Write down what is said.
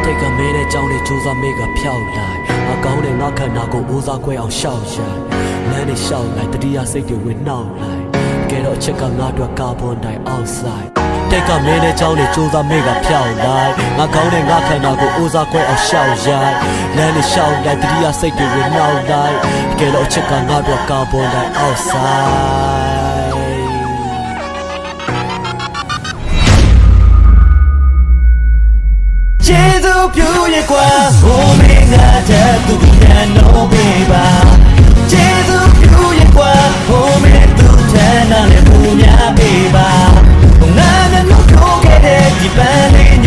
တိတ်ကမဲတဲ့ကြောင်းလေးစူးစမ်းမေးကဖြောက်လိုက်ငါကောင်းတဲ့ငါခန္ဓာကိုဦးစားခွဲအောင်ရှောက်ရိုက်လမ်းနဲ့ရှောက်လိုက်တတိယစိတ်တွေဝင်နှောက်လိုက်ကဲတော့အချက်ကငါတို့ကာဗွန်ဒိုင်အောက်ဆိုက်တိတ်ကမဲတဲ့ကြောင်းလေးစူးစမ်းမေးကဖြောက်လိုက်ငါကောင်းတဲ့ငါခန္ဓာကိုဦးစားခွဲအောင်ရှောက်ရိုက်လမ်းနဲ့ရှောက်လိုက်တတိယစိတ်တွေဝင်နှောက်လိုက်ကဲတော့အချက်ကငါတို့ကာဗွန်ဒိုင်အောက်ဆိုက်ကျေးဇူးပြုရဲ့ကွာဟိုမင်းငါတဲ့သူပြန်လို့ပေးပါကျေးဇူးပြုရဲ့ကွာဟိုမင်းသူထမ်းနာနဲ့ပူများပေးပါငါနဲ့လို့ပြောခဲ့တဲ့ဒီပန်းလေး